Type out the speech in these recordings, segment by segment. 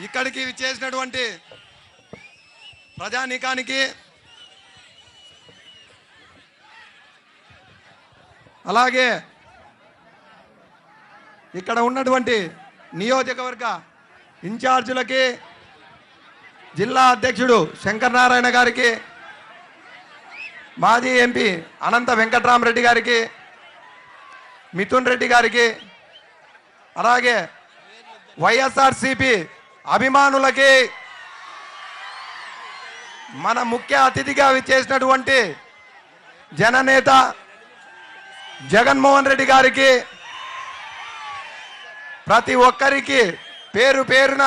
ఇక్కడికి చేసినటువంటి ప్రజానీకానికి అలాగే ఇక్కడ ఉన్నటువంటి నియోజకవర్గ ఇన్ఛార్జీలకి, జిల్లా అధ్యక్షుడు శంకర్ నారాయణ గారికి, మాజీ ఎంపీ అనంత వెంకట్రామరెడ్డి గారికి, మిథున్ రెడ్డి గారికి, అలాగే వైఎస్ఆర్సీపీ అభిమానులకి, మన ముఖ్య అతిథిగా చేసినటువంటి జననేత జగన్మోహన్ రెడ్డి గారికి, ప్రతి ఒక్కరికి పేరు పేరున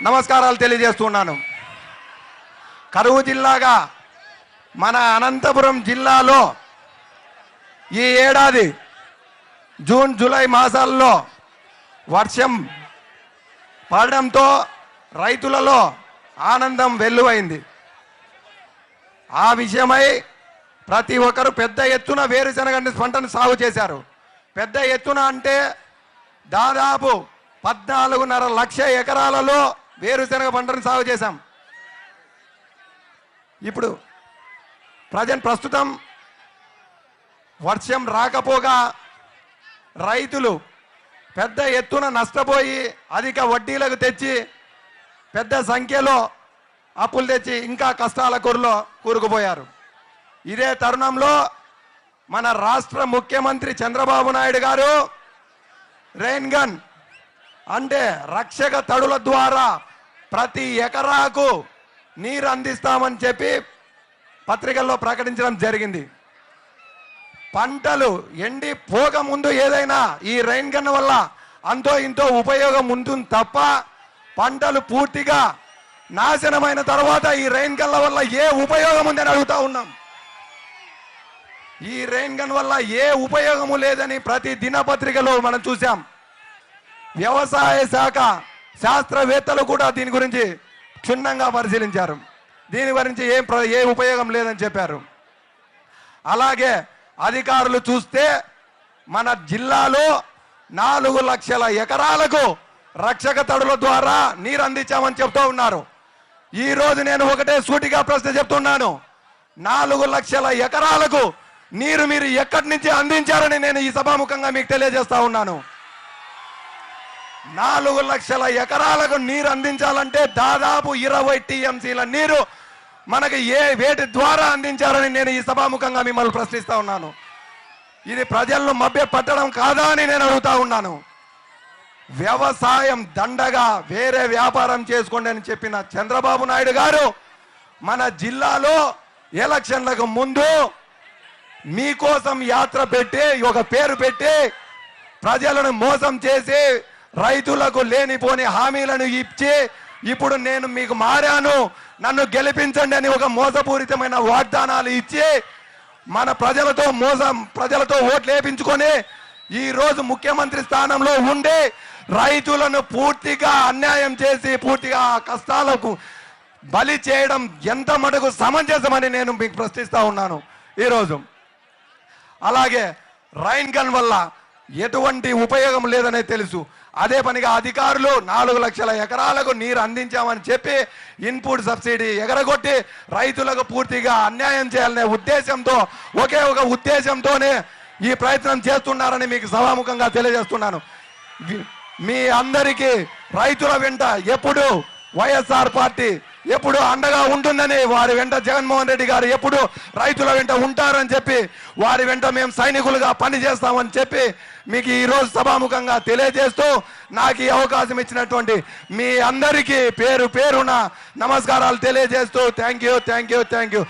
నమస్కారాలు తెలియజేస్తున్నాను. కరువు జిల్లాగా మన అనంతపురం జిల్లాలో ఈ ఏడాది జూన్ జూలై మాసాల్లో వర్షం పడడంతో రైతులలో ఆనందం వెల్లువైంది. ఆ విషయమై ప్రతి ఒక్కరు పెద్ద ఎత్తున వేరుశనగ పంటను సాగు చేశారు. పెద్ద ఎత్తున అంటే దాదాపు 14.5 లక్షల ఎకరాలలో వేరుశనగ పంటను సాగు చేశాం. ఇప్పుడు ప్రస్తుతం వర్షం రాకపోగా రైతులు పెద్ద ఎత్తున నష్టపోయి అధిక వడ్డీలకు తెచ్చి పెద్ద సంఖ్యలో అప్పులు తెచ్చి ఇంకా కష్టాల కూరలో కూరుకుపోయారు. ఇదే తరుణంలో మన రాష్ట్ర ముఖ్యమంత్రి చంద్రబాబు నాయుడు గారు రెయిన్ గన్ అంటే రక్షక తడుల ద్వారా ప్రతి ఎకరాకు నీరు అందిస్తామని చెప్పి పత్రికల్లో ప్రకటించడం జరిగింది. పంటలు ఎండి పోక ముందు ఏదైనా ఈ రెయిన్ గన్ వల్ల అంతో ఇంతో ఉపయోగం ఉంటుంది తప్ప పంటలు పూర్తిగా నాశనమైన తర్వాత ఈ రెయిన్ గన్ల వల్ల ఏ ఉపయోగం ఉందని అడుగుతా ఉన్నాం. ఈ రెయిన్ గన్ వల్ల ఏ ఉపయోగము లేదని ప్రతి దినపత్రికలో మనం చూసాం. వ్యవసాయ శాఖ శాస్త్రవేత్తలు కూడా దీని గురించి క్షుణ్ణంగా పరిశీలించారు. దీని గురించి ఏ ఉపయోగం లేదని చెప్పారు. అలాగే అధికారులు చూస్తే మన జిల్లాలో 4 లక్షల ఎకరాలకు రక్షక తడుల ద్వారా నీరు అందించామని చెప్తూ ఉన్నారు. ఈ రోజు నేను ఒకటే సూటిగా ప్రశ్న చెప్తున్నాను. 4 లక్షల ఎకరాలకు నీరు మీరు ఎక్కడి నుంచి అందించారని నేను ఈ సభాముఖంగా మీకు తెలియజేస్తా ఉన్నాను. 4 లక్షల ఎకరాలకు నీరు అందించాలంటే దాదాపు 20 టీఎంసీల నీరు మనకి వేటి ద్వారా అందించారని నేను ఈ సభాముఖంగా మిమ్మల్ని ప్రశ్నిస్తా ఉన్నాను. ఇది ప్రజలను మభ్య పట్టడం కాదా అని నేను అడుగుతా ఉన్నాను. వ్యవసాయం దండగా వేరే వ్యాపారం చేసుకోండి అని చెప్పిన చంద్రబాబు నాయుడు గారు మన జిల్లాలో ఎలక్షన్లకు ముందు మీకోసం యాత్ర పెట్టి ఒక పేరు పెట్టి ప్రజలను మోసం చేసి రైతులకు లేనిపోని హామీలను ఇచ్చి ఇప్పుడు నేను మీకు మారాను, నన్ను గెలిపించండి అని ఒక మోసపూరితమైన వాగ్దానాలు ఇచ్చి మన ప్రజలతో ఓట్లు వేయించుకొని ఈ రోజు ముఖ్యమంత్రి స్థానంలో ఉండి రైతులను పూర్తిగా అన్యాయం చేసి పూర్తిగా కష్టాలకు బలి చేయడం ఎంత మటుకు సమంజసమని నేను మీకు ప్రశ్నిస్తా ఉన్నాను ఈరోజు. అలాగే రైన్ గన్ వల్ల ఎటువంటి ఉపయోగం లేదనే తెలుసు. అదే పనిగా అధికారులు 4 లక్షల ఎకరాలకు నీరు అందించామని చెప్పి ఇన్పుట్ సబ్సిడీ ఎగరగొట్టి రైతులకు పూర్తిగా అన్యాయం చేయాలనే ఉద్దేశంతో ఒకే ఒక ఉద్దేశంతోనే ఈ ప్రయత్నం చేస్తున్నారని మీకు సభాముఖంగా తెలియజేస్తున్నాను. మీ అందరికీ రైతుల వెంట ఎప్పుడు వైఎస్ఆర్ పార్టీ ఎప్పుడు అండగా ఉంటుందని, వారి వెంట జగన్మోహన్ రెడ్డి గారు ఎప్పుడు రైతుల వెంట ఉంటారని చెప్పి వారి వెంట మేము సైనికులుగా పనిచేస్తామని చెప్పి మీకు ఈరోజు సభాముఖంగా తెలియజేస్తూ నాకు ఈ అవకాశం ఇచ్చినటువంటి మీ అందరికీ పేరు పేరున నమస్కారాలు తెలియజేస్తూ థ్యాంక్ యూ.